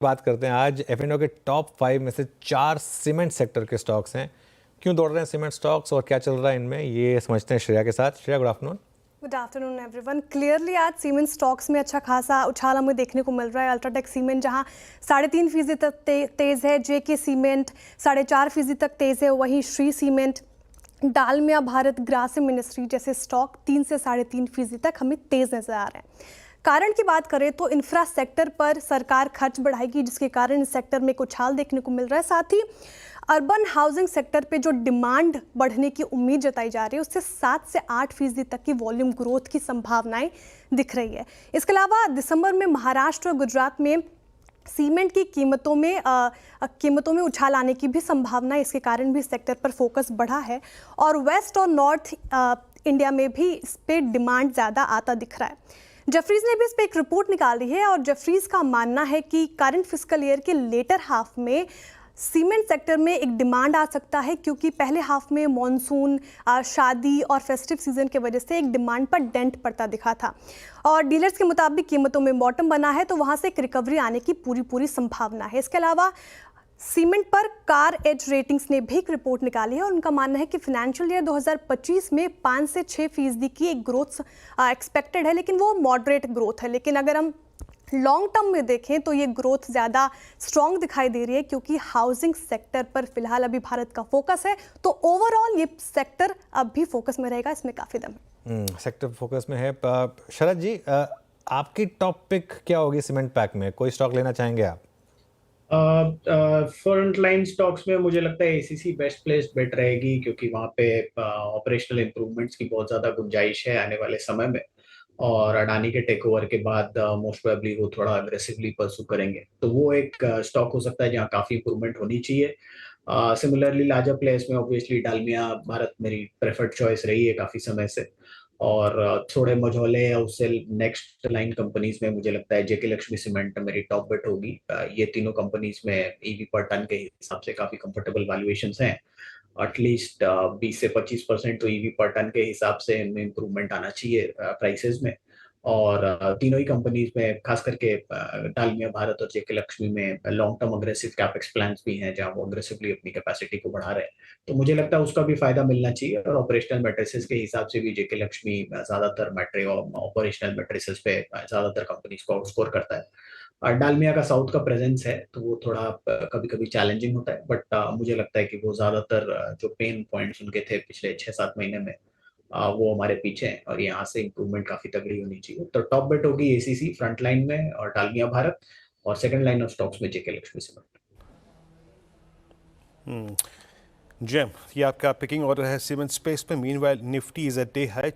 बात करते हैं आज एफ&ओ के टॉप 5 में से 4 सीमेंट सेक्टर के स्टॉक्स हैं। क्यों दौड़ रहे हैं सीमेंट स्टॉक्स और क्या चल रहा है इनमें, ये समझते हैं श्रेया के साथ। Shreya, good afternoon. Good afternoon everyone. Clearly आज सीमेंट स्टॉक्स में अच्छा खासा उछाल हमें देखने को मिल रहा है। अल्ट्राटेक सीमेंट जहां 3.5% तक तेज है, जेके सीमेंट 4.5% तक तेज है, वहीं श्री सीमेंट, डालमिया भारत, ग्रासिम इंडस्ट्री जैसे स्टॉक 3 से 3.5% तक हमें तेज नजर आ रहे हैं। कारण की बात करें तो इंफ्रा सेक्टर पर सरकार खर्च बढ़ाएगी, जिसके कारण इस सेक्टर में एक उछाल देखने को मिल रहा है। साथ ही अर्बन हाउसिंग सेक्टर पे जो डिमांड बढ़ने की उम्मीद जताई जा रही है, उससे 7 से 8% तक की वॉल्यूम ग्रोथ की संभावनाएं दिख रही है। इसके अलावा दिसंबर में महाराष्ट्र और गुजरात में सीमेंट की कीमतों में उछाल आने की भी संभावना है। इसके कारण भी सेक्टर पर फोकस बढ़ा है और वेस्ट और नॉर्थ इंडिया में भी इस पे डिमांड ज़्यादा आता दिख रहा है। जेफरीज ने भी इस पर एक रिपोर्ट निकाली है और जेफरीज का मानना है कि करंट फिस्कल ईयर के लेटर हाफ में सीमेंट सेक्टर में एक डिमांड आ सकता है, क्योंकि पहले हाफ में मॉनसून, शादी और फेस्टिव सीजन की वजह से एक डिमांड पर डेंट पड़ता दिखा था और डीलर्स के मुताबिक कीमतों में बॉटम बना है, तो वहां से एक रिकवरी आने की पूरी संभावना है। इसके अलावा सीमेंट पर कार एज रेटिंग्स ने भी एक रिपोर्ट निकाली है और उनका मानना है कि फाइनेंशियल ईयर 2025 में 5 से 6% की एक ग्रोथ एक्सपेक्टेड है, लेकिन वो मॉडरेट ग्रोथ है। लेकिन अगर हम लॉन्ग टर्म में देखें तो ये ग्रोथ ज़्यादा स्ट्रॉन्ग दिखाई दे रही है, क्योंकि हाउसिंग सेक्टर पर फिलहाल अभी भारत का फोकस है। तो ओवरऑल ये सेक्टर अब भी फोकस में रहेगा, इसमें काफ़ी दम है। सेक्टर फोकस में है। शरद जी, आपकी टॉप पिक क्या होगी सीमेंट पैक में? कोई स्टॉक लेना चाहेंगे आप? फ्रंट लाइन स्टॉक्स में मुझे लगता है एसीसी बेस्ट प्लेस बेट रहेगी, क्योंकि वहाँ पे ऑपरेशनल इंप्रूवमेंट्स की बहुत ज़्यादा गुंजाइश है आने वाले समय में। और अडानी के टेक ओवर के बाद मोस्ट प्रोबेबली वो थोड़ा अग्रेसिवली परसू करेंगे, तो वो एक स्टॉक हो सकता है जहाँ काफ़ी इंप्रूवमेंट होनी चाहिए। सिमिलरली लार्जर प्लेयर्स में ऑब्वियसली डालमिया भारत मेरी प्रेफर्ड चॉइस रही है काफ़ी समय से। और थोड़े मझौले या उससे नेक्स्ट लाइन कंपनीज में मुझे लगता है जेके लक्ष्मी सीमेंट मेरी टॉप बेट होगी। ये तीनों कंपनीज में ईवी पर टन के हिसाब से काफी कंफर्टेबल वैल्यूएशंस हैं। एटलीस्ट 20 से 25% तो ईवी पर टन के हिसाब से इनमें इंप्रूवमेंट आना चाहिए प्राइसेस में। और तीनों ही कंपनीज में खास करके डालमिया भारत और जेके लक्ष्मी में long term aggressive capex plans भी हैं, जहां वो अग्रेसिवली अपनी कैपेसिटी को बढ़ा रहे हैं। तो मुझे लगता है उसका भी फायदा मिलना चाहिए। और ऑपरेशनल मैट्रिसेस के हिसाब से भी जेके लक्ष्मी ज्यादातर मैट्रिक और ऑपरेशनल मैट्रिसेस पे ज्यादातर कंपनीज को आउटस्कोर करता है। और डालमिया का साउथ का प्रेजेंस है, तो वो थोड़ा कभी कभी चैलेंजिंग होता है, बट मुझे लगता है कि वो ज्यादातर जो पेन पॉइंट्स उनके थे पिछले 6-7 महीने में वो हमारे पीछे हैं और यहाँ से इंप्रूवमेंट काफी तगड़ी होनी चाहिए। तो टॉप बेट होगी एसीसी फ्रंट लाइन में और डालमिया भारत, और सेकंड लाइन ऑफ स्टॉक्स में जेके लक्ष्मी सीमेंट। जेम, ये आपका पिकिंग ऑर्डर है सीमेंट स्पेस पे। Meanwhile Nifty is at day high